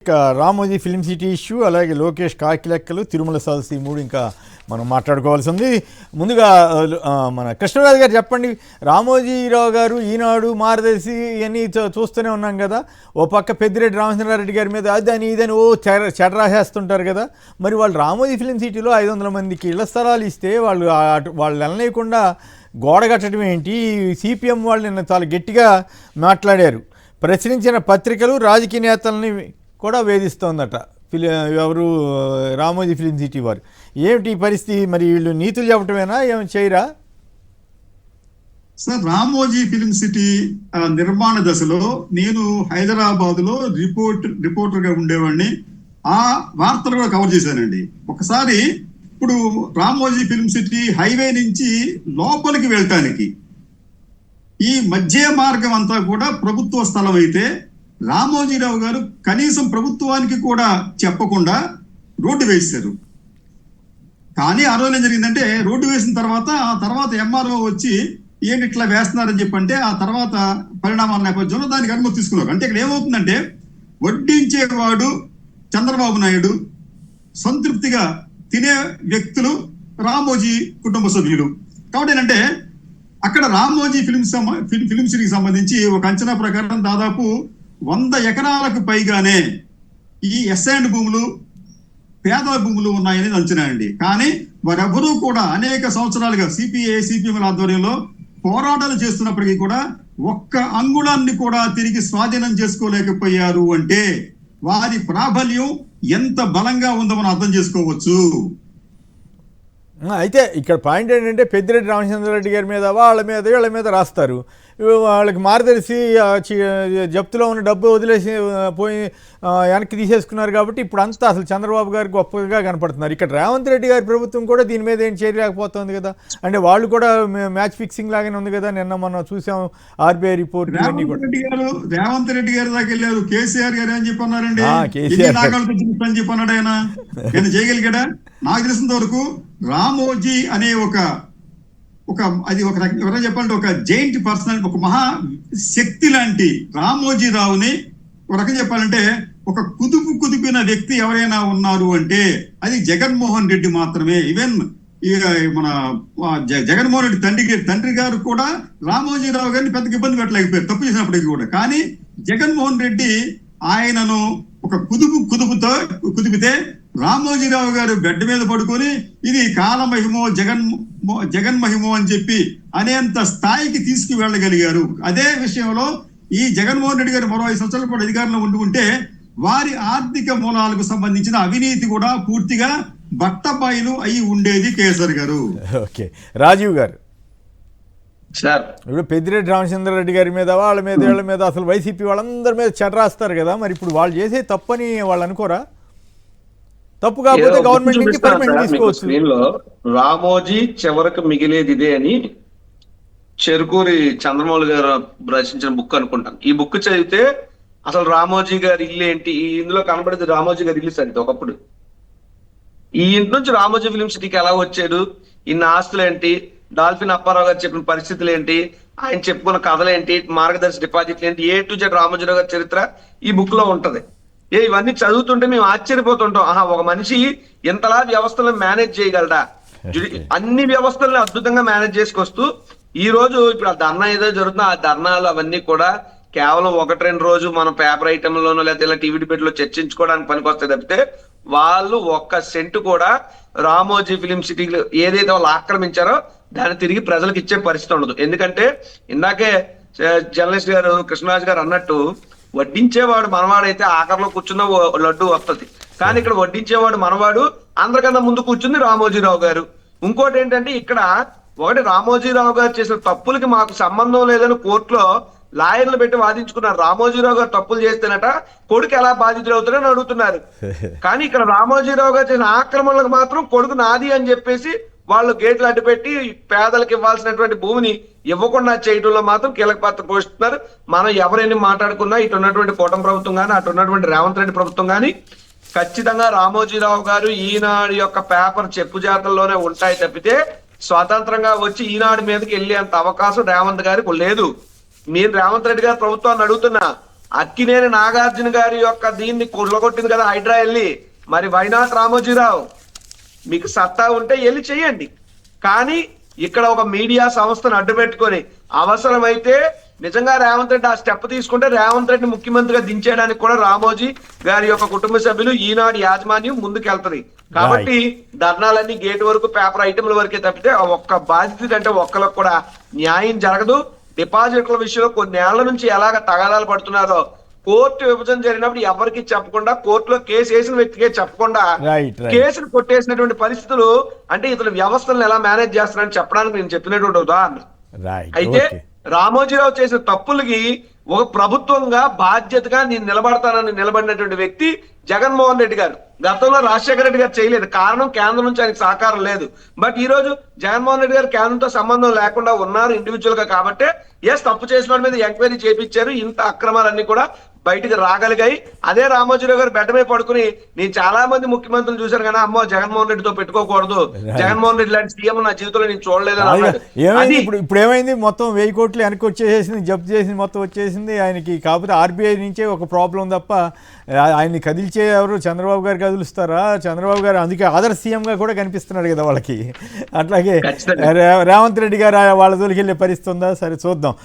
Ramoji film city issue, అలాగే లోకేష్ కాకిలెక్కలు, తిరుమల సదస్సు, ఈ మూడు ఇంకా మనం మాట్లాడుకోవాల్సి ఉంది. ముందుగా మన కృష్ణరాజు గారు చెప్పండి, రామోజీరావు గారు ఈనాడు మార్గదర్శి ఇవన్నీ చూస్తూనే ఉన్నాం కదా. ఓ పక్క పెద్దిరెడ్డి రామచంద్రారెడ్డి గారి మీద అదని ఇదని చెడ రాసేస్తుంటారు కదా. మరి వాళ్ళు రామోజీ ఫిల్మ్ సిటీలో 500 మందికి ఇళ్ల స్థలాలు ఇస్తే వాళ్ళు వెళ్ళలేకుండా గోడ కట్టడం ఏంటి? సిపిఎం వాళ్ళు నిన్న చాలా గట్టిగా మాట్లాడారు. ప్రచురించిన పత్రికలు రాజకీయ నేతల్ని కూడా వేధిస్తోందట ఎవరు, రామోజీ ఫిలిం సిటీ వారు. ఏమిటి పరిస్థితి? మరి వీళ్ళు నీతులు చెప్పటమేనా, ఏమి చేయరా? సార్, రామోజీ ఫిలిం సిటీ నిర్మాణ దశలో నేను హైదరాబాద్లో రిపోర్టర్గా ఉండేవాడిని. ఆ వార్తలు కూడా కవర్ చేశానండి. ఒకసారి ఇప్పుడు రామోజీ ఫిలిం సిటీ హైవే నుంచి లోపలికి వెళ్ళటానికి ఈ మధ్య మార్గం అంతా కూడా ప్రభుత్వ స్థలం అయితే రామోజీరావు గారు కనీసం ప్రభుత్వానికి కూడా చెప్పకుండా రోడ్డు వేశారు. కానీ ఆ రోజు ఏం జరిగిందంటే, రోడ్డు వేసిన తర్వాత ఎంఆర్ఓ వచ్చి ఏంటి ఇట్లా వేస్తున్నారని చెప్పంటే ఆ తర్వాత పరిణామాల నేపథ్యంలో దానికి అనుమతి తీసుకున్నారు. అంటే ఇక్కడ ఏమవుతుందంటే, వడ్డించేవాడు చంద్రబాబు నాయుడు, సంతృప్తిగా తినే వ్యక్తులు రామోజీ కుటుంబ సభ్యులు. కాబట్టి ఏంటంటే అక్కడ రామోజీ ఫిలిం సిటీకి సంబంధించి ఒక అంచనా ప్రకారం దాదాపు 100 ఎకరాలకు పైగానే ఈ ఎస్ఐండ్ భూములు, పేదల భూములు ఉన్నాయనేది అంచనా అండి. కానీ వారెవరూ కూడా అనేక సంవత్సరాలుగా సిపిఎం ఆధ్వర్యంలో పోరాటాలు చేస్తున్నప్పటికీ కూడా ఒక్క అంగుళాన్ని కూడా తిరిగి స్వాధీనం చేసుకోలేకపోయారు. అంటే వారి ప్రాబల్యం ఎంత బలంగా ఉందో మనం అర్థం చేసుకోవచ్చు. అయితే ఇక్కడ పాయింట్ ఏంటంటే, పెద్దిరెడ్డి రామచంద్రారెడ్డి గారి మీద వీళ్ళ మీద రాస్తారు. వాళ్ళకి మార్గదర్శి జప్తులో ఉన్న డబ్బు వదిలేసి పోయి వెనక్కి తీసేసుకున్నారు. కాబట్టి ఇప్పుడు అంతా అసలు చంద్రబాబు గారికి గొప్పగా కనపడుతున్నారు. ఇక్కడ రేవంత్ రెడ్డి గారి ప్రభుత్వం కూడా దీని మీద ఏం చేయలేకపోతుంది కదా. అంటే వాళ్ళు కూడా మ్యాచ్ ఫిక్సింగ్ లాగానే ఉంది కదా. నిన్న మనం చూసాం ఆర్బీఐ రిపోర్ట్. రేవంత్ రెడ్డి గారి దాకా వెళ్ళారు. కేసీఆర్ గారు ఏం చెప్పన్నారండి, అని చెప్పన్నాడు. ఆయన చేయగలిగాడా? నాకు తెలిసినంత వరకు రామోజీ అనే ఎవరైనా చెప్పాలంటే ఒక జైంట్ పర్సనల్, ఒక మహా శక్తి లాంటి రామోజీరావుని ఒక రకం చెప్పాలంటే ఒక కుదిపిన వ్యక్తి ఎవరైనా ఉన్నారు అంటే అది జగన్మోహన్ రెడ్డి మాత్రమే. ఈవెన్ మన జగన్మోహన్ రెడ్డి తండ్రి గారు కూడా రామోజీరావు గారిని పెద్దగా ఇబ్బంది పెట్టలేకపోయారు తప్పు చేసినప్పటికీ కూడా. కానీ జగన్మోహన్ రెడ్డి ఆయనను ఒక కుదిపితే రామోజీరావు గారు బెడ్ మీద పడుకొని ఇది కాలమహిమో జగన్మహిమో అని చెప్పి అనేంత స్థాయికి తీసుకువెళ్ళగలిగారు. అదే విషయంలో ఈ జగన్మోహన్ రెడ్డి గారు మరో 5 సంవత్సరాల పాటు అధికారంలో ఉంటే వారి ఆర్థిక మూలాలకు సంబంధించిన అవినీతి కూడా పూర్తిగా బట్టబయలు అయి ఉండేది. కేసర్ గారు. ఓకే, రాజీవ్ గారు, సార్ ఇప్పుడు పెద్దిరెడ్డి రామచంద్రారెడ్డి గారి మీద వీళ్ళ మీద అసలు వైసీపీ వాళ్ళందరి మీద చెడ్డ రాస్తారు కదా. మరి ఇప్పుడు వాళ్ళు చేసే తప్పని వాళ్ళు అనుకోరా? తప్పు కాకపోతే గవర్నమెంట్ నుంచి పర్మిషన్ తీసుకోవచ్చు. రామోజీ చివరికి మిగిలేది ఇదే అని చెరుకూరి చంద్రమౌళి గారు రచించిన బుక్ అనుకుంటాను. ఈ బుక్ చదివితే అసలు రామోజీ గారి ఇల్లు ఏంటి, ఇందులో కనబడేది రామోజీ గారి ఇల్లు సరిగ్గా ఒకప్పుడు. ఈ ఇంటి నుంచి రామోజీ ఫిలిం సిటీకి ఎలా వచ్చాడు, ఇన్ని ఆస్తులు ఏంటి, డాల్ఫిన్ అప్పారావు గారు చెప్పిన పరిస్థితులు ఏంటి, ఆయన చెప్పుకున్న కథలు ఏంటి, మార్గదర్శి డిపాజిట్లు ఏంటి, A to Z రామోజీరావు గారి చరిత్ర ఈ బుక్ లో ఉంటది. ఇవన్నీ చదువుతుంటే మేము ఆశ్చర్యపోతుంటాం. ఒక మనిషి ఎంతలా వ్యవస్థలను మేనేజ్ చేయగలడా, అన్ని వ్యవస్థలను అద్భుతంగా మేనేజ్ చేసుకొస్తూ ఈ రోజు ఇప్పుడు ఆ ధర్నా ఏదో జరుగుతుందో ఆ ధర్నాలు అవన్నీ కూడా కేవలం 1-2 రోజు మనం పేపర్ ఐటెంలోనో లేకపోతే ఇలా టీవీ డిబేట్ లో చర్చించుకోవడానికి పనికొస్తాయి తప్పితే వాళ్ళు 1 సెంట్ కూడా రామోజీ ఫిలిం సిటీలు ఏదైతే వాళ్ళు ఆక్రమించారో దాన్ని తిరిగి ప్రజలకు ఇచ్చే పరిస్థితి ఉండదు. ఎందుకంటే ఇందాకే జర్నలిస్ట్ గారు కృష్ణరాజు గారు అన్నట్టు, వడ్డించేవాడు మనవాడైతే ఆఖరిలో కూర్చున్న లడ్డు వస్తుంది. కానీ ఇక్కడ వడ్డించేవాడు మనవాడు, అందరికన్నా ముందు కూర్చుంది రామోజీరావు గారు. ఇంకోటి ఏంటంటే, ఇక్కడ ఒకటి రామోజీరావు గారు చేసిన తప్పులకి మాకు సంబంధం లేదని కోర్టులో లాయర్లు పెట్టి వాదించుకున్నారు. రామోజీరావు గారు తప్పులు చేస్తేనట కొడుకు ఎలా బాధితులు అవుతారని అడుగుతున్నారు. కానీ ఇక్కడ రామోజీరావు గారు చేసిన ఆక్రమణలకు మాత్రం కొడుకు నాది అని చెప్పేసి వాళ్ళు గేట్లు అడ్డుపెట్టి పేదలకు ఇవ్వాల్సినటువంటి భూమిని ఇవ్వకుండా చేయడంలో మాత్రం కీలక పాత్ర పోషిస్తున్నారు. మనం ఎవరైనా మాట్లాడుకున్నా ఇటు ఉన్నటువంటి కూటమి ప్రభుత్వం కానీ అటు ఉన్నటువంటి రేవంత్ రెడ్డి ప్రభుత్వం కానీ ఖచ్చితంగా రామోజీరావు గారు ఈనాడు యొక్క పేపర్ చెప్పు జాతల్లోనే ఉంటాయి తప్పితే స్వతంత్రంగా వచ్చి ఈనాడు మీదకి వెళ్ళేంత అవకాశం రేవంత్ గారికి లేదు. మీరు రేవంత్ రెడ్డి గారి ప్రభుత్వాన్ని అడుగుతున్నా, అక్కినేని నాగార్జున గారి యొక్క దీన్ని కొల్లగొట్టింది కదా హైడ్రా వెళ్ళి, మరి వైనాట్ రామోజీరావు మీకు సత్తా ఉంటే వెళ్ళి చెయ్యండి. కానీ ఇక్కడ ఒక మీడియా సంస్థను అడ్డు పెట్టుకొని అవసరమైతే నిజంగా రేవంత్ రెడ్డి ఆ స్టెప్ తీసుకుంటే రేవంత్ రెడ్డిని ముఖ్యమంత్రిగా దించేయడానికి కూడా రామోజీ గారి యొక్క కుటుంబ సభ్యులు ఈనాడు యాజమాన్యం ముందుకెళ్తది. కాబట్టి ధర్నాలన్నీ గేట్ వరకు పేపర్ ఐటెంల వరకే తప్పితే ఆ ఒక్క బాధితుడు అంటే ఒక్కరికి కూడా న్యాయం జరగదు. డిపాజిట్ల విషయంలో కొన్ని ఏళ్ల నుంచి ఎలాగ తగాదాలు పడుతున్నారో, కోర్టు విభజన జరిగినప్పుడు ఎవరికి చెప్పకుండా కోర్టులో కేసు వేసిన వ్యక్తికే చెప్పకుండా కేసును కొట్టేసినటువంటి పరిస్థితులు, అంటే ఇతను వ్యవస్థలను ఎలా మేనేజ్ చేస్తున్నారని చెప్పడానికి నేను చెప్పినటువంటి ఉదాహరణ. అయితే రామోజీరావు చేసిన తప్పులకి ఒక ప్రభుత్వంగా బాధ్యతగా నేను నిలబడతానని నిలబడినటువంటి వ్యక్తి జగన్మోహన్ రెడ్డి గారు. గతంలో రాజశేఖర రెడ్డి గారు చేయలేదు, కారణం కేంద్రం నుంచి ఆయనకు సహకారం లేదు. బట్ ఈ రోజు జగన్మోహన్ రెడ్డి గారు కేంద్రంతో సంబంధం లేకుండా ఉన్నారు ఇండివిజువల్ గా, కాబట్టి తప్పు చేసిన వాడి మీద ఎంక్వైరీ చేపించారు. ఇంత అక్రమాలన్నీ కూడా బయటికి రాగలిగాయి. అదే రామోజీరావు గారు బెడ్డమే పడుకుని, నేను చాలా మంది ముఖ్యమంత్రులు చూశాను కానీ అమ్మో జగన్మోహన్ రెడ్డితో పెట్టుకోకూడదు, జగన్మోహన్ రెడ్డి లాంటి సీఎం నా జీవితంలో నేను చూడలేదు. ఏమైంది ఇప్పుడు ఏమైంది, మొత్తం 1000 కోట్లు వెనక్కి వచ్చేసింది, జప్తు చేసింది, మొత్తం వచ్చేసింది ఆయనకి. కాకపోతే ఆర్బీఐ నుంచే ఒక ప్రాబ్లం తప్ప ఆయన్ని కదిల్చే ఎవరు చంద్రబాబు గారు కదులుస్తారా? చంద్రబాబు గారు అందుకే ఆదర్శ సీఎంగా కూడా కనిపిస్తున్నాడు కదా వాళ్ళకి. అట్లాగే రేవంత్ రెడ్డి గారు వాళ్ళ జోలికి వెళ్ళే పరిస్థితి ఉందా? సరే చూద్దాం.